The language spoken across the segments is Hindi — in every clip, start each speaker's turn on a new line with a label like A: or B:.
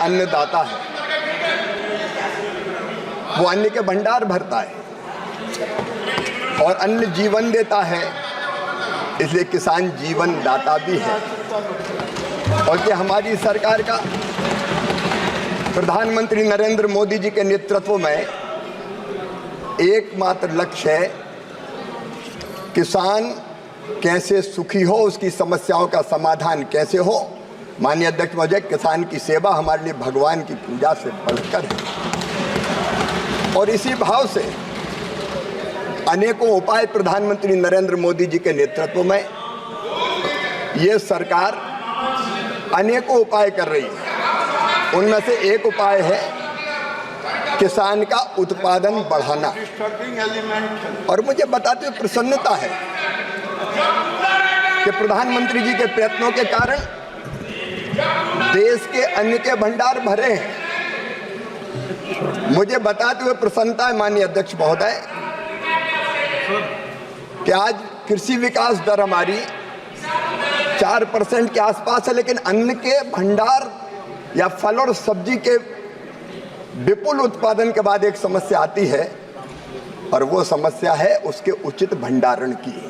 A: अन्नदाता है, वो अन्न के भंडार भरता है और अन्न जीवन देता है, इसलिए किसान जीवन दाता भी है। और कि हमारी सरकार का प्रधानमंत्री नरेंद्र मोदी जी के नेतृत्व में एकमात्र लक्ष्य है किसान कैसे सुखी हो, उसकी समस्याओं का समाधान कैसे हो। माननीय अध्यक्ष महोदय, किसान की सेवा हमारे लिए भगवान की पूजा से बढ़कर है और इसी भाव से अनेकों उपाय प्रधानमंत्री नरेंद्र मोदी जी के नेतृत्व में ये सरकार अनेकों उपाय कर रही है। उनमें से एक उपाय है किसान का उत्पादन बढ़ाना। और मुझे बताते हुए प्रसन्नता है कि प्रधानमंत्री जी के प्रयत्नों के कारण देश के अन्न के भंडार भरे हैं। मुझे बताते हुए प्रसन्नता है माननीय अध्यक्ष महोदय कि आज कृषि विकास दर हमारी 4% के आसपास है, लेकिन अन्न के भंडार या फल और सब्जी के विपुल उत्पादन के बाद एक समस्या आती है और वो समस्या है उसके उचित भंडारण की।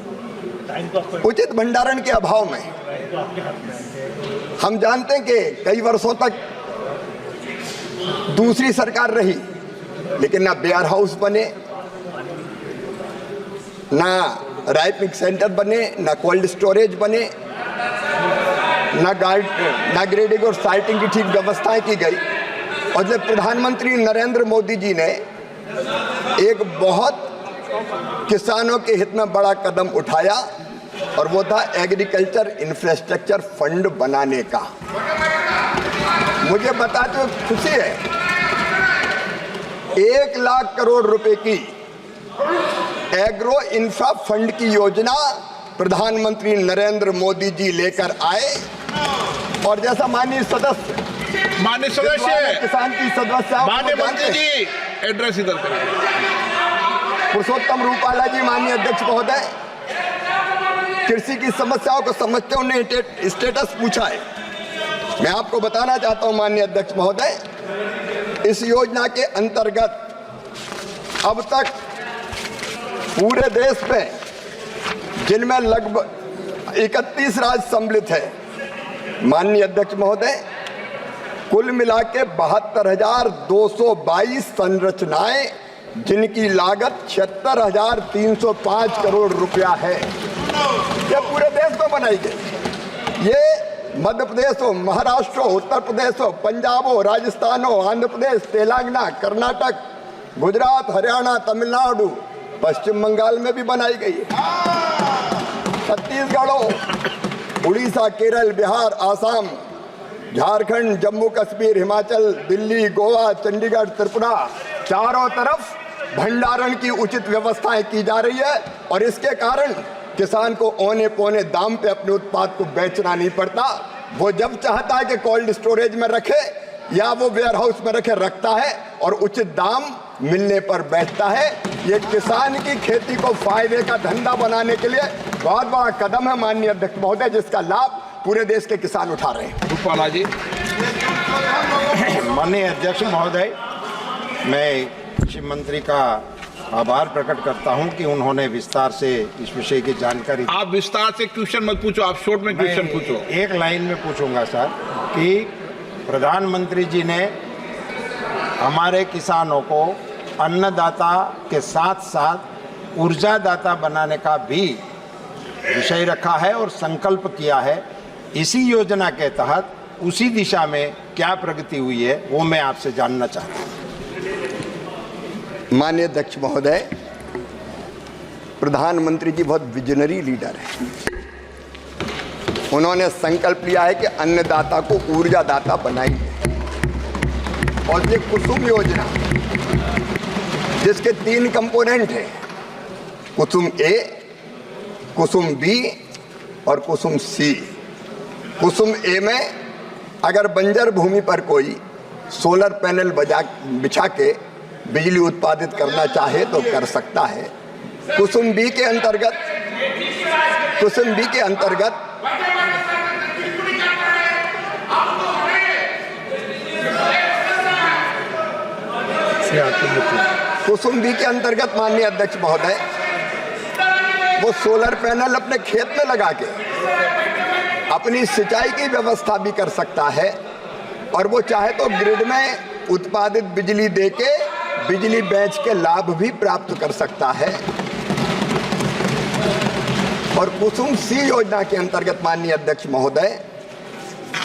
A: उचित भंडारण के अभाव में हम जानते हैं कि कई वर्षों तक दूसरी सरकार रही, लेकिन ना वेयर हाउस बने, ना राइपिंग सेंटर बने, ना कोल्ड स्टोरेज बने, ना ग्रेडिंग और साइटिंग की ठीक व्यवस्थाएं की गई। और जब प्रधानमंत्री नरेंद्र मोदी जी ने एक बहुत किसानों के हित में बड़ा कदम उठाया और वो था एग्रीकल्चर इंफ्रास्ट्रक्चर फंड बनाने का। मुझे बताते हुए खुशी है 1 लाख करोड़ रुपए की एग्रो इंफ्रा फंड की योजना प्रधानमंत्री नरेंद्र मोदी जी लेकर आए और जैसा माननीय सदस्य किसान की सदस्य
B: माननीय मंत्री जी एड्रेस इधर करें।
A: पुरुषोत्तम रूपाला जी माननीय अध्यक्ष महोदय कृषि की समस्याओं को समझते उन्हें स्टेटस पूछा है। मैं आपको बताना चाहता हूं माननीय अध्यक्ष महोदय, इस योजना के अंतर्गत अब तक पूरे देश में जिनमें लगभग 31 राज्य सम्मिलित है, माननीय अध्यक्ष महोदय कुल मिला के 72,222 संरचनाएं जिनकी लागत 76,305 करोड़ रुपया है, ये पूरे देश में बनाई गई। ये मध्य प्रदेश हो, महाराष्ट्र हो, उत्तर प्रदेश हो, पंजाब हो, राजस्थान हो, आंध्र प्रदेश, तेलंगाना, कर्नाटक, गुजरात, हरियाणा, तमिलनाडु, पश्चिम बंगाल में भी बनाई गई है, छत्तीसगढ़ हो, उड़ीसा, केरल, बिहार, आसाम, झारखंड, जम्मू कश्मीर, हिमाचल, दिल्ली, गोवा, चंडीगढ़, त्रिपुरा, चारों तरफ भंडारण की उचित व्यवस्थाएं की जा रही है और इसके कारण किसान को औने पौने दाम पे अपने उत्पाद को बेचना नहीं पड़ता। वो जब चाहता है कि कोल्ड स्टोरेज में रखे या वो वेयर हाउस में रखता है और उचित दाम मिलने पर बेचता है। ये किसान की खेती को फायदे का धंधा बनाने के लिए बहुत बड़ा कदम है माननीय अध्यक्ष महोदय, जिसका लाभ पूरे देश के किसान उठा रहे हैं।
B: रूपाला जी।
C: माननीय अध्यक्ष महोदय, मैं कृषि मंत्री का आभार प्रकट करता हूं कि उन्होंने विस्तार से इस विषय की जानकारी।
B: आप विस्तार से क्वेश्चन मत पूछो, आप शॉर्ट में क्वेश्चन पूछो।
C: एक लाइन में पूछूंगा सर कि प्रधानमंत्री जी ने हमारे किसानों को अन्नदाता के साथ साथ ऊर्जादाता बनाने का भी विषय रखा है और संकल्प किया है। इसी योजना के तहत उसी दिशा में क्या प्रगति हुई है वो मैं आपसे जानना चाहता हूँ।
A: माननीय अध्यक्ष महोदय, प्रधानमंत्री जी बहुत विजनरी लीडर हैं। उन्होंने संकल्प लिया है कि अन्नदाता को ऊर्जादाता बनाएंगे और ये कुसुम योजना जिसके 3 कंपोनेंट हैं, कुसुम ए, कुसुम बी और कुसुम सी। कुसुम ए में अगर बंजर भूमि पर कोई सोलर पैनल बिछा के बिजली उत्पादित करना चाहे तो कर सकता है। कुसुम बी के अंतर्गत कुसुम बी के अंतर्गत माननीय अध्यक्ष महोदय, वो सोलर पैनल अपने खेत में लगा के अपनी सिंचाई की व्यवस्था भी कर सकता है, और वो चाहे तो ग्रिड में उत्पादित बिजली देके बिजली बेच के लाभ भी प्राप्त कर सकता है। और कुसुम सी योजना के अंतर्गत माननीय अध्यक्ष महोदय,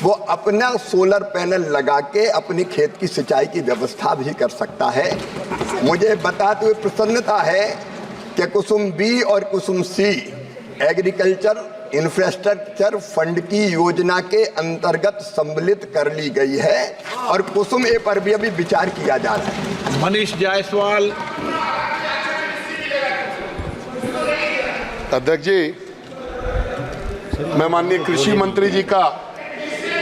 A: वो अपना सोलर पैनल लगा के अपनी खेत की सिंचाई की व्यवस्था भी कर सकता है। मुझे बताते हुए प्रसन्नता है कि कुसुम बी और कुसुम सी एग्रीकल्चर इंफ्रास्ट्रक्चर फंड की योजना के अंतर्गत सम्मिलित कर ली गई है, और कुसुम ए पर भी अभी विचार किया जा रहा है।
B: मनीष जायसवाल।
D: अध्यक्ष जी, मैं माननीय कृषि मंत्री जी का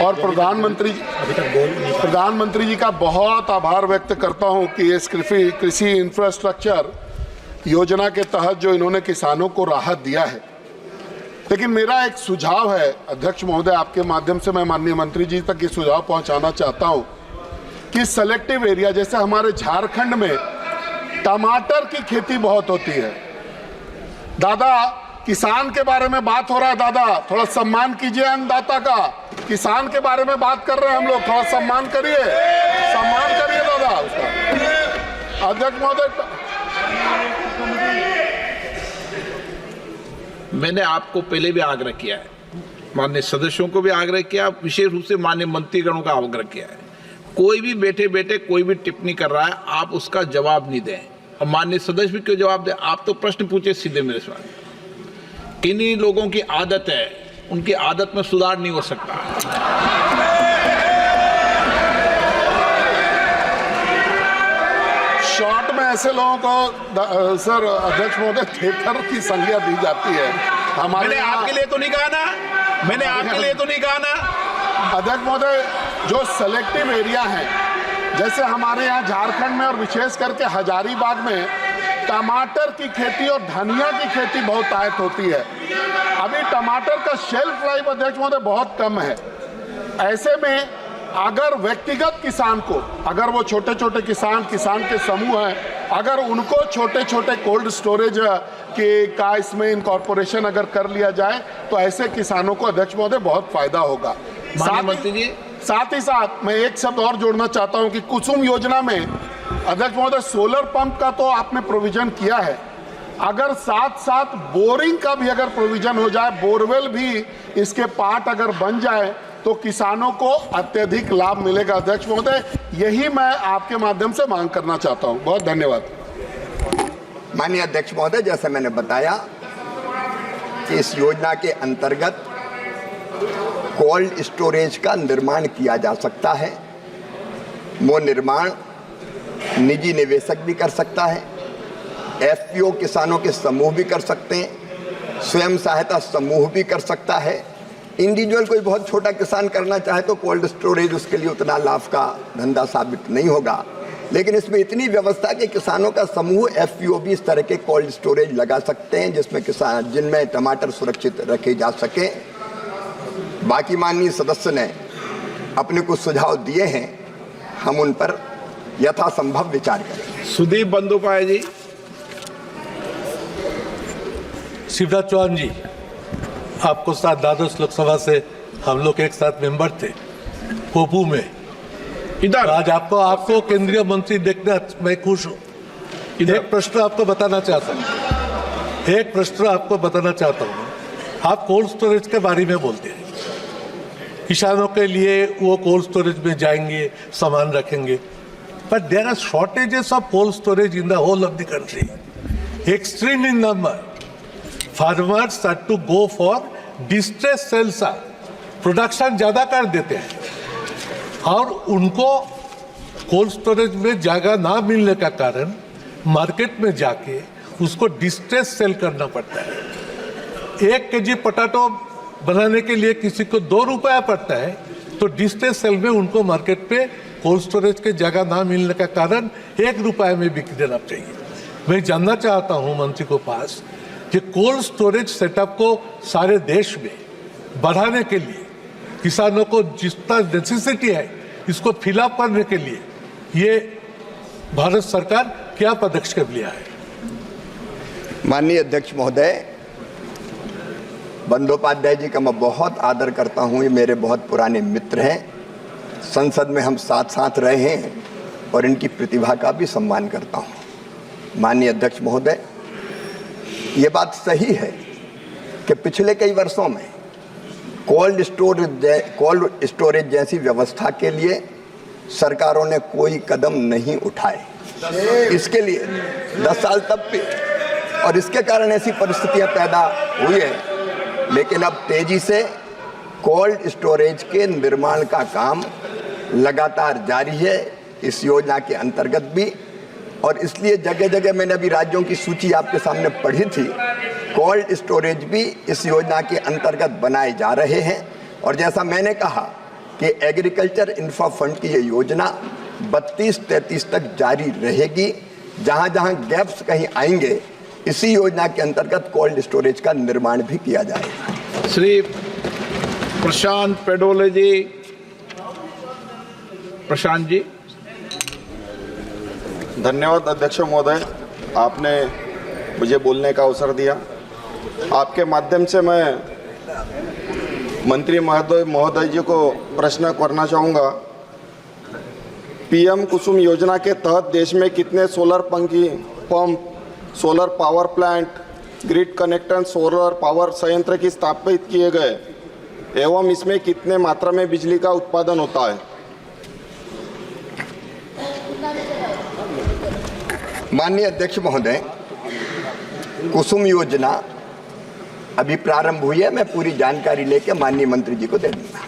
D: और प्रधानमंत्री जी का बहुत आभार व्यक्त करता हूं कि इस कृषि इंफ्रास्ट्रक्चर योजना के तहत जो इन्होंने किसानों को राहत दिया है। लेकिन मेरा एक सुझाव है अध्यक्ष महोदय, आपके माध्यम से मैं माननीय मंत्री जी तक ये सुझाव पहुंचाना चाहता हूं कि सेलेक्टिव एरिया, जैसे हमारे झारखंड में टमाटर की खेती बहुत होती है। दादा, किसान के बारे में बात हो रहा है, दादा थोड़ा सम्मान कीजिए अन्नदाता का। किसान के बारे में बात कर रहे हैं हम लोग, थोड़ा सम्मान करिए दादा उसका। अध्यक्ष महोदय,
B: मैंने आपको पहले भी आग्रह किया है, माननीय सदस्यों को भी आग्रह किया, विशेष रूप से माननीय मंत्रीगणों का आग्रह किया है। कोई भी बैठे कोई भी टिप्पणी कर रहा है, आप उसका जवाब नहीं दें। और माननीय सदस्य भी क्यों जवाब दें? आप तो प्रश्न पूछे सीधे मेरे सवाल। इन्हीं लोगों की आदत है, उनकी आदत में सुधार नहीं हो सकता।
D: शॉर्ट में ऐसे लोगों को सर अध्यक्ष महोदय थिएटर की संज्ञा दी जाती है।
B: मैंने आपके लिए तो नहीं कहा ना, मैंने आपके लिए तो नहीं कहा ना।
D: अध्यक्ष महोदय, जो सेलेक्टिव एरिया है, जैसे हमारे यहाँ झारखंड में और विशेष करके हजारीबाग में टमाटर की खेती और धनिया की खेती बहुत आयत होती है। अभी टमाटर का शेल्फ लाइफ अध्यक्ष महोदय बहुत कम है। ऐसे में अगर व्यक्तिगत किसान को, अगर वो छोटे छोटे किसान के समूह हैं, अगर उनको छोटे छोटे कोल्ड स्टोरेज का इसमें इनकॉर्पोरेशन अगर कर लिया जाए तो ऐसे किसानों को अध्यक्ष महोदय बहुत फायदा होगा। साथ ही साथ मैं एक शब्द और जोड़ना चाहता हूं कि कुसुम योजना में अध्यक्ष महोदय सोलर पंप का तो आपने प्रोविजन किया है, अगर साथ साथ बोरिंग का भी अगर प्रोविजन हो जाए, बोरवेल भी इसके पार्ट अगर बन जाए तो किसानों को अत्यधिक लाभ मिलेगा। अध्यक्ष महोदय, यही मैं आपके माध्यम से मांग करना चाहता हूं। बहुत धन्यवाद।
A: माननीय अध्यक्ष महोदय, जैसे मैंने बताया कि इस योजना के अंतर्गत कोल्ड स्टोरेज का निर्माण किया जा सकता है। वो निर्माण निजी निवेशक भी कर सकता है, एफपीओ किसानों के समूह भी कर सकते हैं, स्वयं सहायता समूह भी कर सकता है। इंडिविजुअल कोई बहुत छोटा किसान करना चाहे तो कोल्ड स्टोरेज उसके लिए उतना लाभ का धंधा साबित नहीं होगा, लेकिन इसमें इतनी व्यवस्था कि किसानों का समूह एफपीओ भी इस तरह के कोल्ड स्टोरेज लगा सकते हैं जिनमें टमाटर सुरक्षित रखे जा सके। बाकी माननीय सदस्य ने अपने कुछ सुझाव दिए हैं, हम उन पर यथासंभव विचार करें।
B: सुदीप बंदोपाध्याय जी।
E: शिवराज चौहान जी, आपको साथ द्वादश लोकसभा से हम लोग एक साथ मेंबर थे कोपू में।
B: इधर
E: आज आपको केंद्रीय मंत्री देखने मैं खुश हूँ। एक प्रश्न आपको बताना चाहता हूँ। आप कोल्ड स्टोरेज के बारे में बोलते हैं, किसानों के लिए वो कोल्ड स्टोरेज में जाएंगे, सामान रखेंगे, but there are shortages of cold storage in the whole of the country, extreme in number. Farmers are to go for distress sales, production ज़्यादा कर देते हैं और उनको कोल्ड स्टोरेज में जगह ना मिलने का कारण मार्केट में जाके उसको डिस्ट्रेस सेल करना पड़ता है। 1 केजी पोटैटो बनाने के लिए किसी को 2 रुपया पड़ता है, तो डिस्ट्रेस सेल में उनको मार्केट पे कोल्ड स्टोरेज के जगह ना मिलने का कारण 1 रुपये में बिक देना चाहिए। मैं जानना चाहता हूँ मंत्री को पास कि कोल्ड स्टोरेज सेटअप को सारे देश में बढ़ाने के लिए, किसानों को जितना नेसेसिटी है इसको फिलअप करने के लिए ये भारत सरकार क्या पदक्षेप लिया है?
A: माननीय अध्यक्ष महोदय, बंदोपाध्याय जी का मैं बहुत आदर करता हूं। ये मेरे बहुत पुराने मित्र हैं। संसद में हम साथ साथ रहे हैं और इनकी प्रतिभा का भी सम्मान करता हूं। माननीय अध्यक्ष महोदय, ये बात सही है कि पिछले कई वर्षों में कोल्ड स्टोरेज जैसी व्यवस्था के लिए सरकारों ने कोई कदम नहीं उठाए। इसके लिए 10 साल तब भी, और इसके कारण ऐसी परिस्थितियां पैदा हुई है। लेकिन अब तेजी से कोल्ड स्टोरेज के निर्माण का काम लगातार जारी है इस योजना के अंतर्गत भी, और इसलिए जगह जगह मैंने अभी राज्यों की सूची आपके सामने पढ़ी थी, कोल्ड स्टोरेज भी इस योजना के अंतर्गत बनाए जा रहे हैं। और जैसा मैंने कहा कि एग्रीकल्चर इंफ्रा फंड की ये योजना 32-33 तक जारी रहेगी। जहां जहां गैप्स कहीं आएंगे, इसी योजना के अंतर्गत कोल्ड स्टोरेज का निर्माण भी किया जाएगा।
B: श्री प्रशांत पेडोले जी। प्रशांत जी।
F: धन्यवाद अध्यक्ष महोदय, आपने मुझे बोलने का अवसर दिया। आपके माध्यम से मैं मंत्री महोदय जी को प्रश्न करना चाहूँगा। पीएम कुसुम योजना के तहत देश में कितने solar pump, solar power plant, grid connected solar power संयंत्र की स्थापित किए गए एवं इसमें कितने मात्रा में बिजली का उत्पादन होता है?
A: माननीय अध्यक्ष महोदय, कुसुम योजना अभी प्रारंभ हुई है। मैं पूरी जानकारी लेकर माननीय मंत्री जी को दे दूंगा।